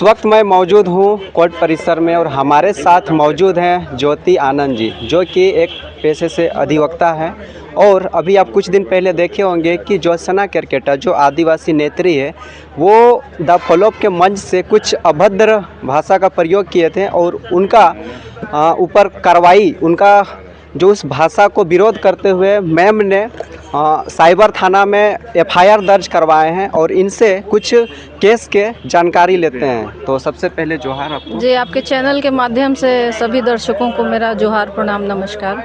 इस वक्त मैं मौजूद हूँ कोर्ट परिसर में और हमारे साथ मौजूद हैं ज्योति आनंद जी, जो कि एक पेशे से अधिवक्ता हैं। और अभी आप कुछ दिन पहले देखे होंगे कि ज्योत्सना केरकेटा जो आदिवासी नेत्री है, वो द फॉलोअप के मंच से कुछ अभद्र भाषा का प्रयोग किए थे और उनका ऊपर कार्रवाई, उनका जो उस भाषा को विरोध करते हुए मैम ने साइबर थाना में एफआईआर दर्ज करवाए हैं और इनसे कुछ केस के जानकारी लेते हैं। तो सबसे पहले जोहार आपको। जी, आपके चैनल के माध्यम से सभी दर्शकों को मेरा जोहार, प्रणाम, नमस्कार।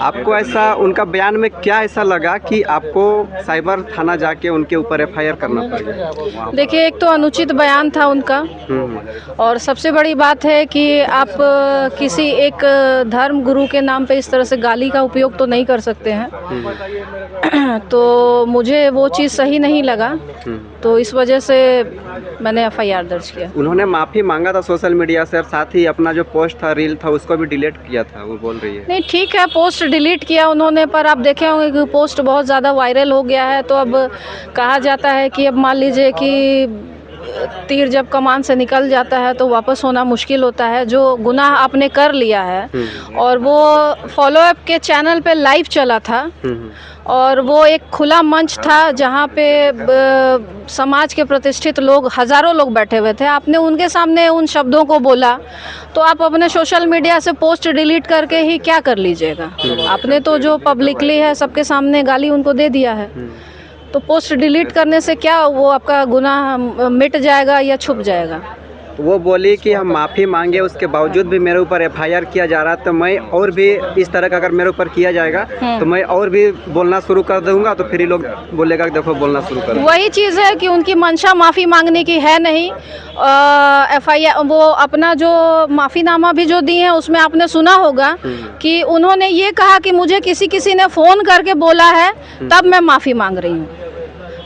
आपको ऐसा उनका बयान में क्या ऐसा लगा कि आपको साइबर थाना जाके उनके ऊपर एफआईआर करना पड़ गया? देखिए, एक तो अनुचित बयान था उनका, और सबसे बड़ी बात है कि आप किसी एक धर्म गुरु के नाम पे इस तरह से गाली का उपयोग तो नहीं कर सकते हैं। तो मुझे वो चीज़ सही नहीं लगा, तो इस वजह से मैंने एफआईआर दर्ज किया। उन्होंने माफ़ी मांगा था सोशल मीडिया से और साथ ही अपना जो पोस्ट था, रील था, उसको भी डिलीट किया था, वो बोल रही है। नहीं, ठीक है, पोस्ट डिलीट किया उन्होंने, पर आप देखे होंगे कि पोस्ट बहुत ज़्यादा वायरल हो गया है। तो अब कहा जाता है कि अब मान लीजिए कि तीर जब कमान से निकल जाता है तो वापस होना मुश्किल होता है। जो गुनाह आपने कर लिया है, और वो फॉलोअप के चैनल पे लाइव चला था, और वो एक खुला मंच था जहाँ पे समाज के प्रतिष्ठित लोग, हज़ारों लोग बैठे हुए थे। आपने उनके सामने उन शब्दों को बोला, तो आप अपने सोशल मीडिया से पोस्ट डिलीट करके ही क्या कर लीजिएगा? आपने तो जो पब्लिकली है सबके सामने गाली उनको दे दिया है, तो पोस्ट डिलीट करने से क्या वो आपका गुनाह मिट जाएगा या छुप जाएगा? वो बोली कि हम माफ़ी मांगे, उसके बावजूद भी मेरे ऊपर एफआईआर किया जा रहा, तो मैं और भी इस तरह का अगर मेरे ऊपर किया जाएगा तो मैं और भी बोलना शुरू कर दूंगा, तो फिर ही लोग बोलेगा कि देखो बोलना शुरू कर। वही चीज़ है कि उनकी मंशा माफ़ी मांगने की है नहीं। एफआईआर, वो अपना जो माफ़ीनामा भी जो दिए हैं उसमें आपने सुना होगा कि उन्होंने ये कहा कि मुझे किसी ने फ़ोन करके बोला है तब मैं माफ़ी मांग रही हूँ।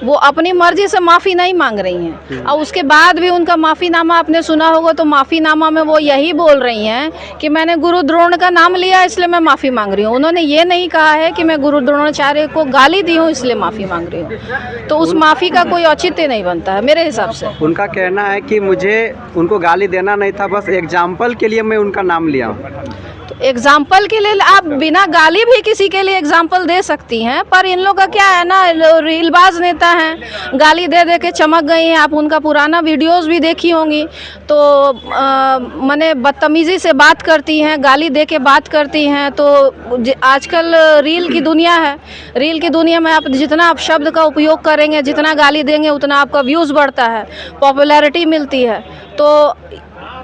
वो अपनी मर्जी से माफ़ी नहीं मांग रही हैं। और उसके बाद भी उनका माफ़ीनामा आपने सुना होगा, तो माफ़ीनामा में वो यही बोल रही हैं कि मैंने गुरु द्रोण का नाम लिया इसलिए मैं माफ़ी मांग रही हूँ। उन्होंने ये नहीं कहा है कि मैं गुरु द्रोणाचार्य को गाली दी हूँ इसलिए माफ़ी मांग रही हूँ। तो उस माफ़ी का कोई औचित्य नहीं बनता है मेरे हिसाब से। उनका कहना है कि मुझे उनको गाली देना नहीं था, बस एग्जाम्पल के लिए मैं उनका नाम लिया हूँ। तो एग्जाम्पल के लिए आप बिना गाली भी किसी के लिए एग्जाम्पल दे सकती हैं, पर इन लोग का क्या है ना, रीलबाज नेता हैं, गाली दे दे के चमक गई हैं। आप उनका पुराना वीडियोस भी देखी होंगी, तो माने बदतमीज़ी से बात करती हैं, गाली दे के बात करती हैं। तो आजकल रील की दुनिया है, रील की दुनिया में आप जितना आप शब्द का उपयोग करेंगे, जितना गाली देंगे, उतना आपका व्यूज़ बढ़ता है, पॉपुलैरिटी मिलती है। तो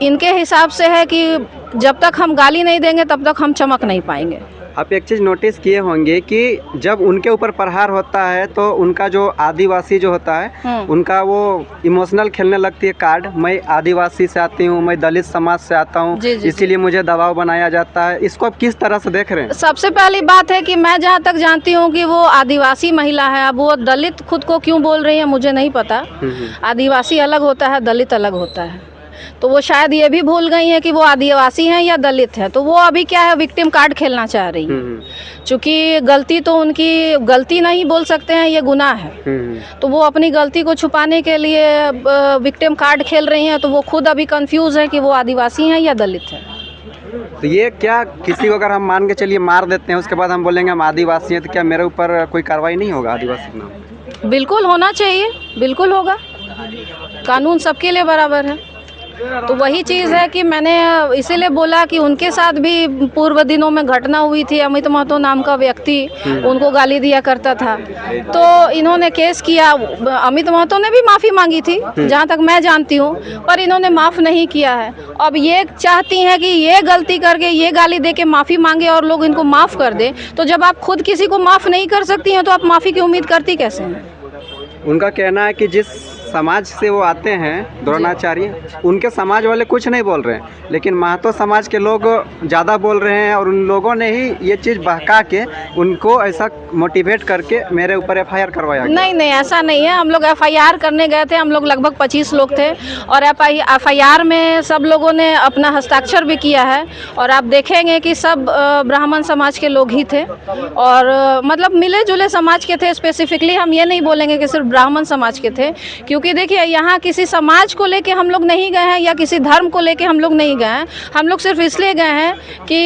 इनके हिसाब से है कि जब तक हम गाली नहीं देंगे तब तक हम चमक नहीं पाएंगे। आप एक चीज़ नोटिस किए होंगे कि जब उनके ऊपर प्रहार होता है तो उनका जो आदिवासी जो होता है, उनका वो इमोशनल खेलने लगती है कार्ड। मैं आदिवासी से आती हूँ, मैं दलित समाज से आता हूँ, इसीलिए मुझे दबाव बनाया जाता है। इसको आप किस तरह से देख रहे हैं? सबसे पहली बात है कि मैं जहाँ तक जानती हूँ कि वो आदिवासी महिला है। अब वो दलित खुद को क्यों बोल रही है मुझे नहीं पता। आदिवासी अलग होता है, दलित अलग होता है। तो वो शायद ये भी भूल गई हैं कि वो आदिवासी हैं या दलित हैं। तो वो अभी क्या है, विक्टिम कार्ड खेलना चाह रही हैं। चूँकि गलती तो उनकी गलती नहीं बोल सकते हैं, ये गुनाह है। तो वो अपनी गलती को छुपाने के लिए विक्टिम कार्ड खेल रही हैं। तो वो खुद अभी कंफ्यूज है कि वो आदिवासी हैं या दलित हैं। तो ये क्या, किसी को अगर हम मान के चलिए मार देते हैं, उसके बाद हम बोलेंगे हम आदिवासी हैं, तो क्या मेरे ऊपर कोई कार्रवाई नहीं होगा आदिवासी के नाम? बिल्कुल होना चाहिए, बिल्कुल होगा। कानून सबके लिए बराबर है। तो वही चीज़ है कि मैंने इसीलिए बोला कि उनके साथ भी पूर्व दिनों में घटना हुई थी। अमित महतो नाम का व्यक्ति उनको गाली दिया करता था, तो इन्होंने केस किया। अमित महतो ने भी माफ़ी मांगी थी जहाँ तक मैं जानती हूँ, पर इन्होंने माफ़ नहीं किया है। अब ये चाहती हैं कि ये गलती करके, ये गाली दे के माफ़ी मांगे और लोग इनको माफ़ कर दें। तो जब आप खुद किसी को माफ़ नहीं कर सकती हैं तो आप माफ़ी की उम्मीद करती कैसे हैं? उनका कहना है कि जिस समाज से वो आते हैं द्रोणाचार्य, उनके समाज वाले कुछ नहीं बोल रहे हैं, लेकिन महतो समाज के लोग ज़्यादा बोल रहे हैं। और उन लोगों ने ही ये चीज़ बहका के उनको ऐसा मोटिवेट करके मेरे ऊपर एफआईआर करवाया गया। नहीं, ऐसा नहीं है। हम लोग एफआईआर करने गए थे, हम लोग लगभग 25 लोग थे, और एफआईआर में सब लोगों ने अपना हस्ताक्षर भी किया है। और आप देखेंगे कि सब ब्राह्मण समाज के लोग ही थे, और मतलब मिले जुले समाज के थे। स्पेसिफिकली हम ये नहीं बोलेंगे कि सिर्फ ब्राह्मण समाज के थे, क्योंकि क्योंकि देखिए यहाँ किसी समाज को लेके हम लोग नहीं गए हैं या किसी धर्म को लेके हम लोग नहीं गए हैं। हम लोग सिर्फ इसलिए गए हैं कि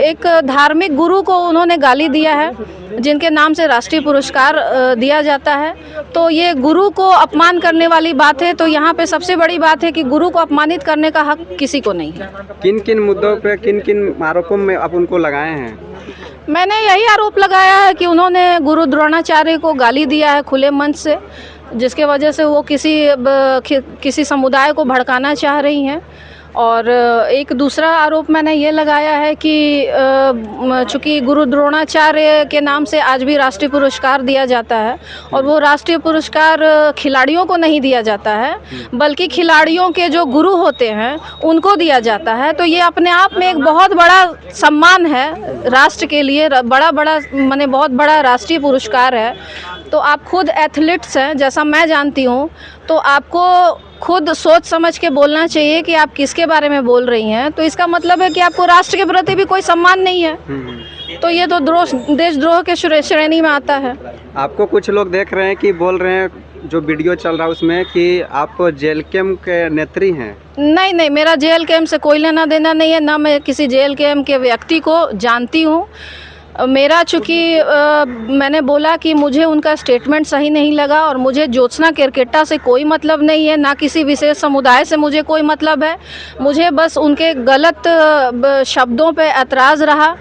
एक धार्मिक गुरु को उन्होंने गाली दिया है, जिनके नाम से राष्ट्रीय पुरस्कार दिया जाता है। तो ये गुरु को अपमान करने वाली बात है। तो यहाँ पे सबसे बड़ी बात है कि गुरु को अपमानित करने का हक किसी को नहीं है। किन किन मुद्दों पे, किन किन आरोपों में आप उनको लगाए हैं? मैंने यही आरोप लगाया है कि उन्होंने गुरु द्रोणाचार्य को गाली दिया है खुले मंच से, जिसके वजह से वो किसी समुदाय को भड़काना चाह रही हैं। और एक दूसरा आरोप मैंने ये लगाया है कि चूँकि गुरु द्रोणाचार्य के नाम से आज भी राष्ट्रीय पुरस्कार दिया जाता है, और वो राष्ट्रीय पुरस्कार खिलाड़ियों को नहीं दिया जाता है, बल्कि खिलाड़ियों के जो गुरु होते हैं उनको दिया जाता है। तो ये अपने आप में एक बहुत बड़ा सम्मान है राष्ट्र के लिए, माने बहुत बड़ा राष्ट्रीय पुरस्कार है। तो आप खुद एथलीट्स हैं, जैसा मैं जानती हूँ, तो आपको खुद सोच समझ के बोलना चाहिए कि आप किसके बारे में बोल रही हैं। तो इसका मतलब है कि आपको राष्ट्र के प्रति भी कोई सम्मान नहीं है। तो ये तो देशद्रोह के श्रेणी में आता है। आपको कुछ लोग देख रहे हैं कि बोल रहे हैं, जो वीडियो चल रहा है उसमें, कि आप जेल कैम्प के नेत्री हैं। नहीं, मेरा जेल कैम्प से कोई लेना देना नहीं है, ना मैं किसी जेल कैम्प के व्यक्ति को जानती हूँ। मेरा चूँकि मैंने बोला कि मुझे उनका स्टेटमेंट सही नहीं लगा, और मुझे ज्योत्सना केरकेट्टा से कोई मतलब नहीं है, ना किसी विशेष समुदाय से मुझे कोई मतलब है। मुझे बस उनके गलत शब्दों पे ऐतराज़ रहा।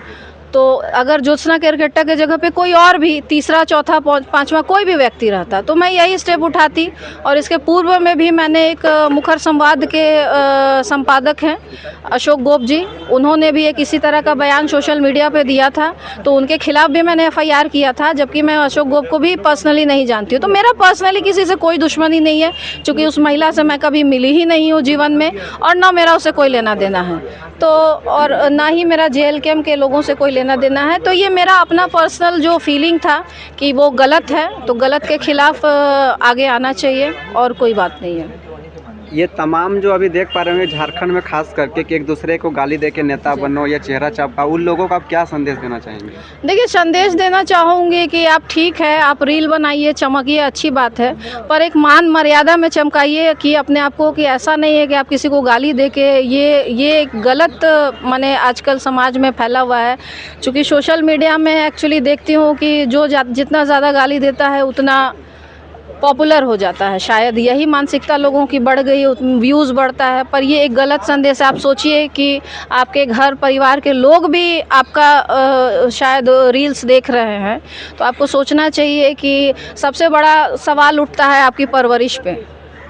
तो अगर ज्योत्सना केरकेट्टा के जगह पे कोई और भी तीसरा, चौथा, पांचवा कोई भी व्यक्ति रहता तो मैं यही स्टेप उठाती। और इसके पूर्व में भी मैंने एक मुखर संवाद के संपादक हैं अशोक गोप जी, उन्होंने भी एक इसी तरह का बयान सोशल मीडिया पे दिया था, तो उनके खिलाफ भी मैंने FIR किया था, जबकि मैं अशोक गोप को भी पर्सनली नहीं जानती हूँ। तो मेरा पर्सनली किसी से कोई दुश्मनी नहीं है, क्योंकि उस महिला से मैं कभी मिली ही नहीं हूँ जीवन में, और ना मेरा उससे कोई लेना देना है, तो और ना ही मेरा जेल कैम्प के लोगों से कोई लेना देना है। तो ये मेरा अपना पर्सनल जो फीलिंग था कि वो गलत है, तो गलत के खिलाफ आगे आना चाहिए, और कोई बात नहीं है। ये तमाम जो अभी देख पा रहे हैं झारखंड में, खास करके कि एक दूसरे को गाली देके नेता बनो या चेहरा चापा, उन लोगों को आप क्या संदेश देना चाहेंगे? देखिए, संदेश देना चाहूँगी कि आप ठीक है, आप रील बनाइए, चमकिए, अच्छी बात है, पर एक मान मर्यादा में चमकाइए कि अपने आप को, कि ऐसा नहीं है कि आप किसी को गाली दे के ये गलत माने आजकल समाज में फैला हुआ है। चूँकि सोशल मीडिया में एक्चुअली देखती हूँ कि जो जितना ज़्यादा गाली देता है उतना पॉपुलर हो जाता है, शायद यही मानसिकता लोगों की बढ़ गई, व्यूज़ बढ़ता है। पर ये एक गलत संदेश है। आप सोचिए कि आपके घर परिवार के लोग भी आपका शायद रील्स देख रहे हैं, तो आपको सोचना चाहिए कि सबसे बड़ा सवाल उठता है आपकी परवरिश पे,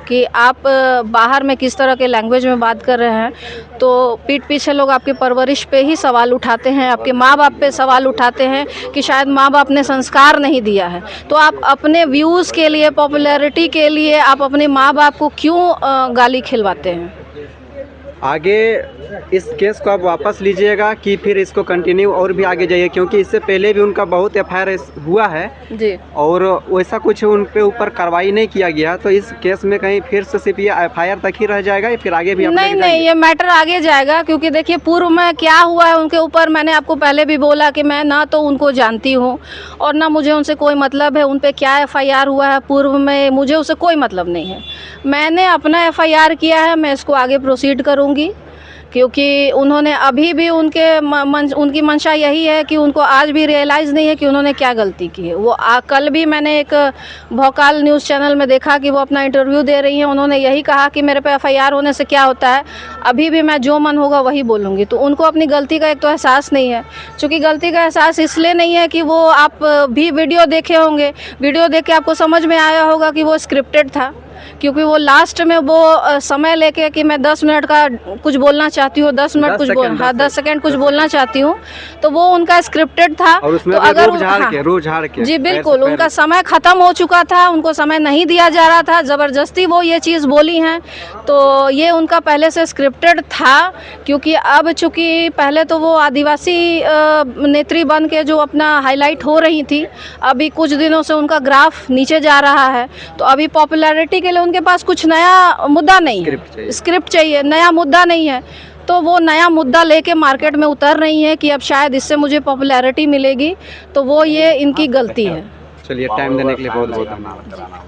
कि आप बाहर में किस तरह के लैंग्वेज में बात कर रहे हैं। तो पीठ पीछे लोग आपके परवरिश पे ही सवाल उठाते हैं, आपके माँ बाप पे सवाल उठाते हैं कि शायद माँ बाप ने संस्कार नहीं दिया है। तो आप अपने व्यूज़ के लिए, पॉपुलैरिटी के लिए आप अपने माँ बाप को क्यों गाली खिलवाते हैं? आगे इस केस को आप वापस लीजिएगा कि फिर इसको कंटिन्यू और भी आगे जाइए? क्योंकि इससे पहले भी उनका बहुत FIR हुआ है जी, और वैसा कुछ उन पे ऊपर कार्रवाई नहीं किया गया। तो इस केस में कहीं फिर से सिर्फ ये FIR तक ही रह जाएगा या फिर आगे भी? नहीं, ये मैटर आगे जाएगा, क्योंकि देखिए पूर्व में क्या हुआ है उनके ऊपर, मैंने आपको पहले भी बोला कि मैं ना तो उनको जानती हूँ और ना मुझे उनसे कोई मतलब है। उन पे क्या FIR हुआ है पूर्व में, मुझे उससे कोई मतलब नहीं है। मैंने अपना FIR किया है, मैं इसको आगे प्रोसीड करूँगी, क्योंकि उन्होंने अभी भी उनकी मंशा यही है कि उनको आज भी रियलाइज़ नहीं है कि उन्होंने क्या गलती की है। वो कल भी मैंने एक भोकाल न्यूज़ चैनल में देखा कि वो अपना इंटरव्यू दे रही हैं, उन्होंने यही कहा कि मेरे पे FIR होने से क्या होता है, अभी भी मैं जो मन होगा वही बोलूँगी। तो उनको अपनी गलती का एक तो एहसास नहीं है। चूँकि गलती का एहसास इसलिए नहीं है कि वो, आप भी वीडियो देखे होंगे, वीडियो देख के आपको समझ में आया होगा कि वो स्क्रिप्टेड था, क्योंकि वो लास्ट में वो समय लेके कि मैं 10 मिनट का कुछ बोलना चाहती हूँ, 10 मिनट कुछ बोल, हाँ 10 सेकंड कुछ बोलना चाहती हूँ, तो वो उनका स्क्रिप्टेड था। और उसमें तो अगर रूप झाड़ के जी बिल्कुल, उनका समय ख़त्म हो चुका था, उनको समय नहीं दिया जा रहा था, ज़बरदस्ती वो ये चीज़ बोली हैं, तो ये उनका पहले से स्क्रिप्टेड था। क्योंकि अब चूँकि पहले तो वो आदिवासी नेत्री बन के जो अपना हाईलाइट हो रही थी, अभी कुछ दिनों से उनका ग्राफ नीचे जा रहा है। तो अभी पॉपुलैरिटी के लिए उनके पास कुछ नया मुद्दा नहीं है, स्क्रिप्ट चाहिए, नया मुद्दा नहीं है। तो वो नया मुद्दा लेके मार्केट में उतर रही है कि अब शायद इससे मुझे पॉपुलैरिटी मिलेगी, तो वो ये इनकी गलती है। चलिए, टाइम देने के लिए बहुत बहुत धन्यवाद।